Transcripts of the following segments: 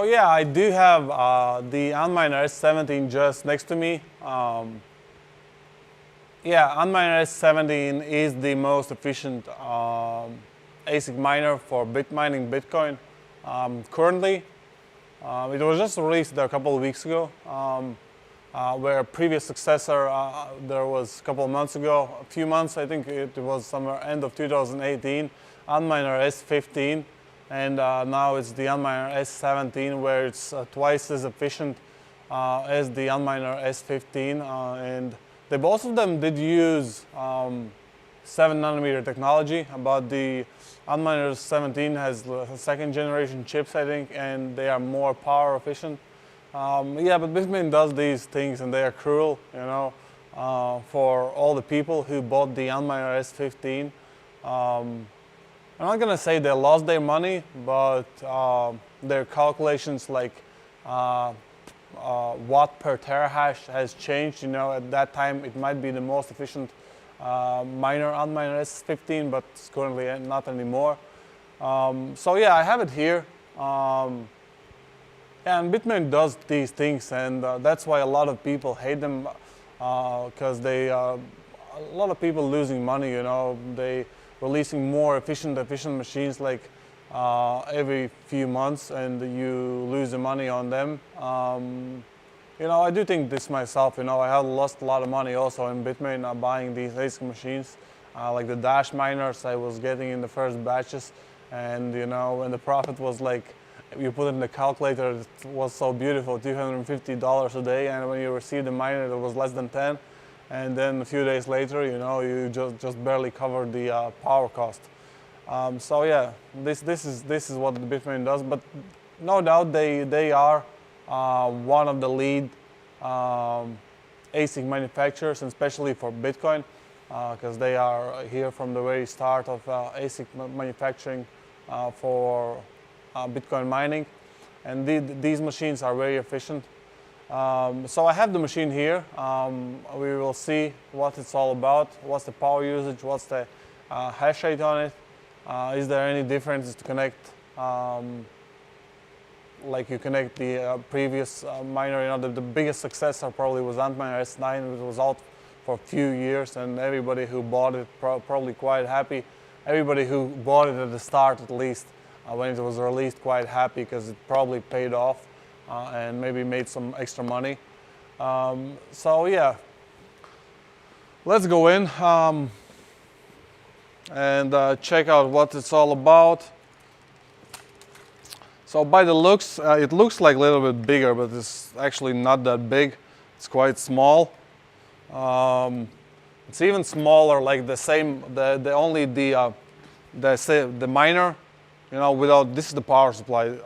yeah, I do have the Antminer S17 just next to me. Yeah, Antminer S17 is the most efficient ASIC miner for mining Bitcoin currently. It was just released a couple of weeks ago, where a previous successor there was a couple of months ago, a few months, I think it was somewhere end of 2018, Antminer S15, and now it's the Antminer S17, where it's twice as efficient as the Antminer S15, and both of them did use 7nm technology, but the Antminer S17 has second generation chips, I think, and they are more power efficient. Yeah, but Bitmain does these things, and they are cruel, you know, for all the people who bought the Antminer S15. I'm not gonna say they lost their money, but their calculations, like watt per terahash, has changed. You know, at that time it might be the most efficient miner Antminer S15, but it's currently not anymore. So yeah, I have it here. And Bitmain does these things, and that's why a lot of people hate them, because a lot of people losing money. You know, they releasing more efficient machines like every few months, and you lose the money on them. You know, I do think this myself. You know, I have lost a lot of money also in Bitmain buying these ASIC machines, like the Dash miners I was getting in the first batches, and you know, when the profit was like, you put it in the calculator, it was so beautiful, $250 a day, and when you received the miner, it was less than 10, and then a few days later, you know, you just barely covered the power cost. So yeah, this is what the Bitmain does, but no doubt they are one of the lead ASIC manufacturers, and especially for Bitcoin, because they are here from the very start of ASIC manufacturing for Bitcoin mining, and these machines are very efficient. So I have the machine here. We will see what it's all about, what's the power usage, what's the hash rate on it, is there any difference to connect, like you connect the previous miner. You know, the biggest successor probably was Antminer S9, which was out for a few years, and everybody who bought it probably quite happy. Everybody who bought it at the start, at least, when it was released, quite happy, because it probably paid off and maybe made some extra money. So yeah, let's go in and check out what it's all about. So by the looks, it looks like a little bit bigger, but it's actually not that big. It's quite small. It's even smaller, like the miner, you know, without, this is the power supply,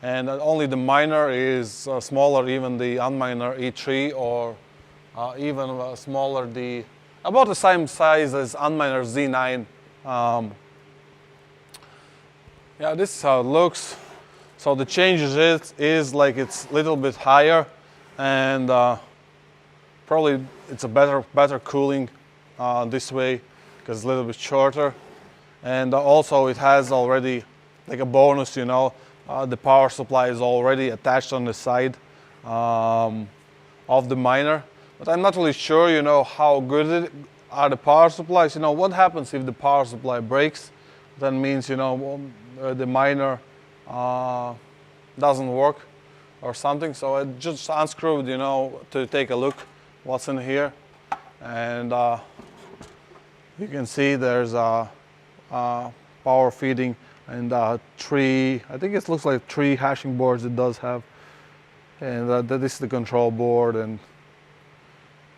and only the miner is smaller, even the Antminer E3, or even smaller, about the same size as Antminer Z9. Yeah, this is how it looks. So the changes is like it's a little bit higher, and probably it's a better cooling this way, because it's a little bit shorter. And also it has already, like a bonus, you know, the power supply is already attached on the side of the miner. But I'm not really sure, you know, how good are the power supplies. You know, what happens if the power supply breaks? That means, you know, the miner doesn't work or something. So I just unscrewed, you know, to take a look what's in here. And you can see there's power feeding, and three, I think it looks like 3 hashing boards it does have. And this is the control board, and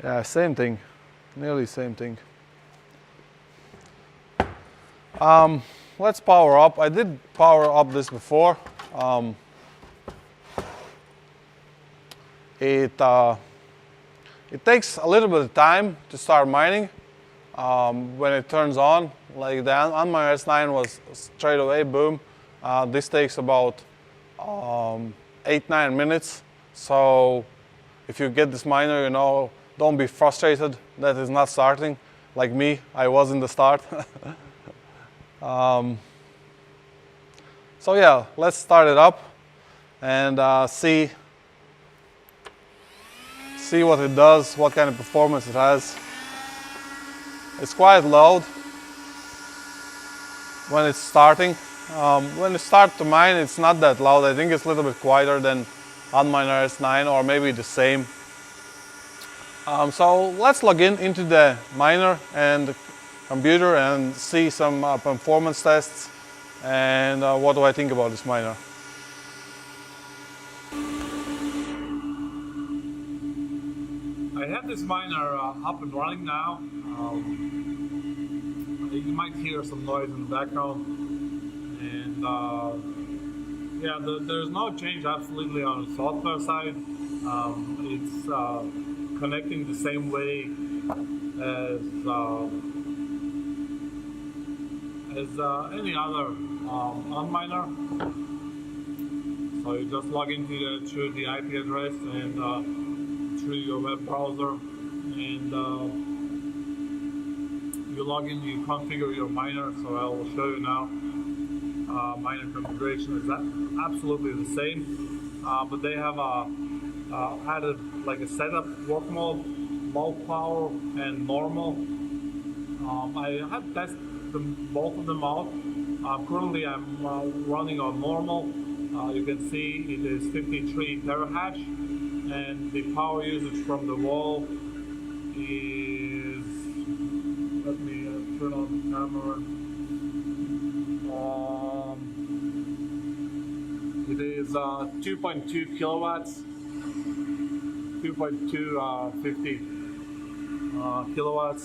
yeah, same thing, nearly same thing. Let's power up. I did power up this before. It takes a little bit of time to start mining when it turns on. Like the Antminer S9 was straight away, boom. This takes about 8-9 minutes. So if you get this miner, you know, don't be frustrated that it's not starting. Like me, I was in the start. So yeah, let's start it up. and see what it does, what kind of performance it has. It's quite loud when it's starting. When you start to mine, it's not that loud. I think it's a little bit quieter than Antminer S9, or maybe the same. So let's log into the miner and the computer and see some performance tests and what do I think about this miner. I have this miner up and running now. You might hear some noise in the background, and yeah, there's no change absolutely on the software side. It's connecting the same way as any other Antminer. So you just log into through the IP address and through your web browser, and you log in, you configure your miner. So I will show you now. Miner configuration is absolutely the same, but they have added like a setup work mode, low power and normal. I have tested both of them out. Currently I'm running on normal. You can see it is 53 terahash, and the power usage from the wall is, let me turn on the camera. It is 2.2 kilowatts, 2.250 kilowatts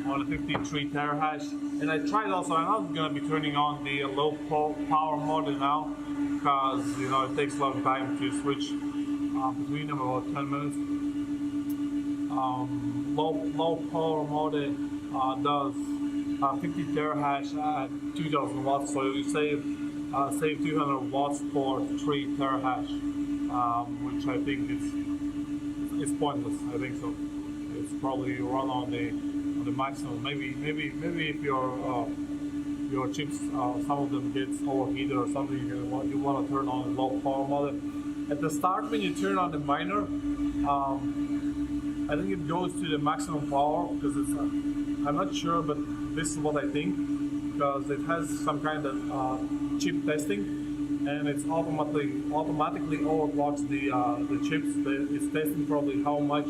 on a 53 terahash. And I tried also, I'm not going to be turning on the low power mode now, because you know it takes a long time to switch between them, about 10 minutes. Low power mode does 50 terahash at 2000 watts, so you save 200 watts for 3 terahash, which I think is pointless. I think so. It's probably run on the maximum. Maybe if your chips, some of them gets overheated or something, you want to turn on low power mode. At the start, when you turn on the miner, I think it goes to the maximum power, because it's I'm not sure, but this is what I think, because it has some kind of chip testing, and it's automatically overclocks the chips. It's testing probably how much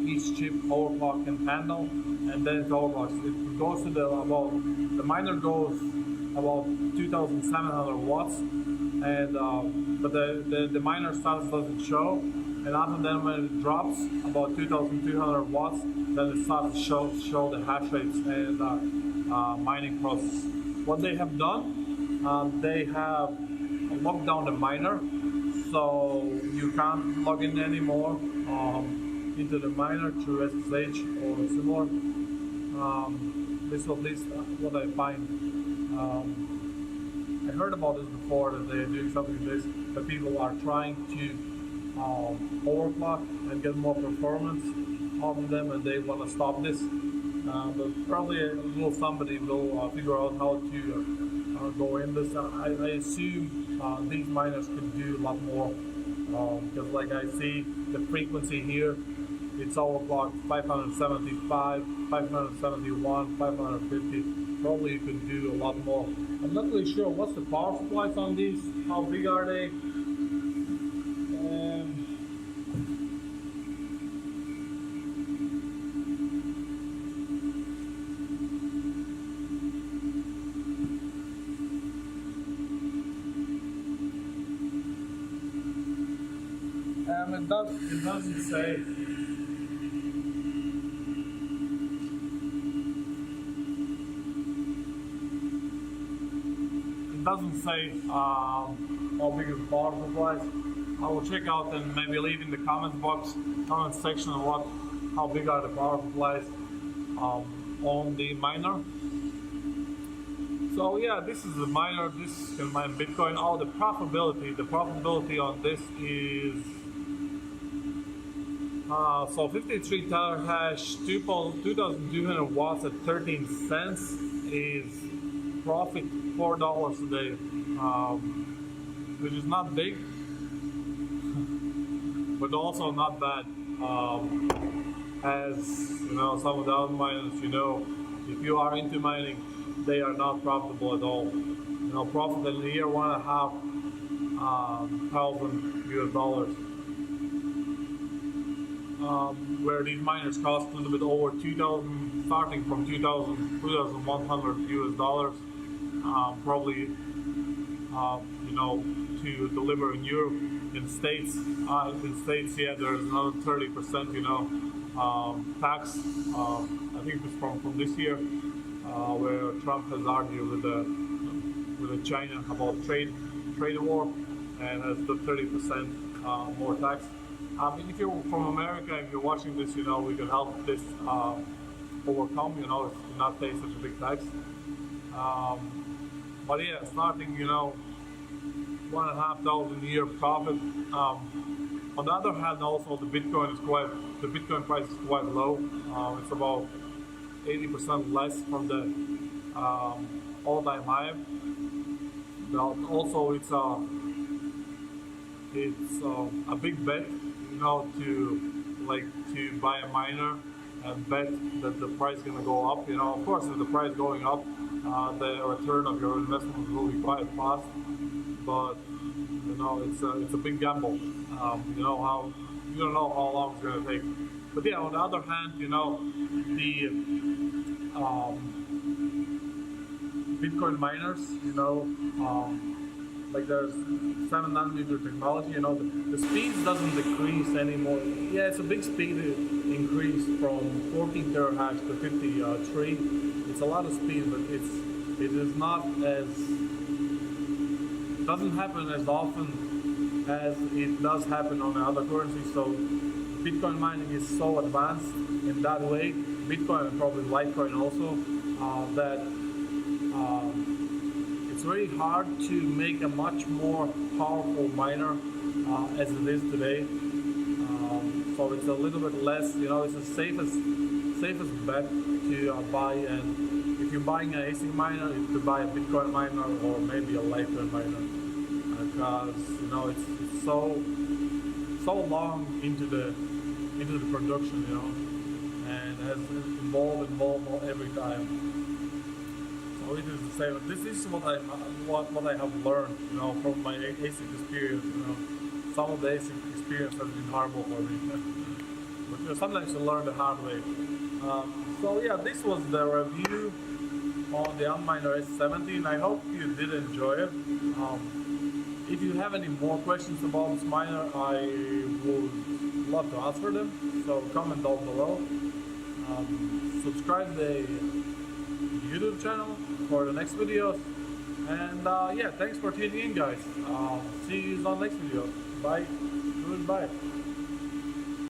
each chip overclock can handle, and then it overclocks. It goes to the miner goes about 2,700 watts, and but the miner status doesn't show. And after then, when it drops about 2,200 watts, then it starts to show the hash rates and mining process. What they have done, they have locked down the miner, so you can't log in anymore into the miner through SSH or similar. This is at least what I find. I heard about this before, that they're doing something like this, that people are trying to overclock and get more performance out of them, and they want to stop this. But probably somebody will figure out how to go in this. I assume these miners could do a lot more, because like I see the frequency here, it's overclocked 575, 571, 550. Probably you could do a lot more. I'm not really sure what's the power supplies on these, how big are they? It doesn't say. It doesn't say how big is the power supplies. I will check out and maybe leave in the comment section how big are the power supplies on the miner. So yeah, this is the miner. This can mine Bitcoin. Oh, the profitability on this is. So 53 terahash, 2,200 watts at 13 cents is profit $4 a day. which is not big, but also not bad. As you know, some of the other miners, you know, if you are into mining, they are not profitable at all. You know, profit in a year, $1,500 US. Where these miners cost a little bit over 2,000, starting from 2,100 US. Probably, you know, to deliver in Europe. In States, yeah, there's another 30%, you know, tax. I think it's from this year, where Trump has argued with China about trade war, and has the 30% more tax. If you're from America, if you're watching this, you know, we can help this overcome, you know, to not pay such a big tax. But yeah, starting, you know, 1,500 a year profit. On the other hand, also the Bitcoin price is quite low. It's about 80% less from the all-time high. Also, it's a big bet, you know, to buy a miner and bet that the price is gonna go up. You know, of course, if the price going up, the return of your investment will be quite fast. But you know, it's a big gamble. You don't know how long it's gonna take. But yeah, on the other hand, you know, the Bitcoin miners, you know, like there's 7-nanometer technology, you know, the speed doesn't decrease anymore. Yeah, it's a big speed increase from 14 terahash to 53. It's a lot of speed, but it is not as, doesn't happen as often as it does happen on the other currencies. So Bitcoin mining is so advanced in that way, Bitcoin and probably Litecoin also, that it's very hard to make a much more powerful miner as it is today. So it's a little bit less, you know, it's the safest bet to buy. And if you're buying an ASIC miner, you could buy a Bitcoin miner or maybe a Litecoin miner, because you know it's so long into the production, you know, and has evolved every time. So it is the same. This is what I have learned, you know, from my ASIC experience. You know, some of the ASIC experience has been horrible for me, but you know, sometimes you learn the hard way. So yeah, this was the review on the Antminer S17. I hope you did enjoy it. If you have any more questions about this miner, I would love to answer them. So comment down below. Subscribe the YouTube channel for the next videos. And yeah, thanks for tuning in, guys. See you on the next video. Bye. Goodbye.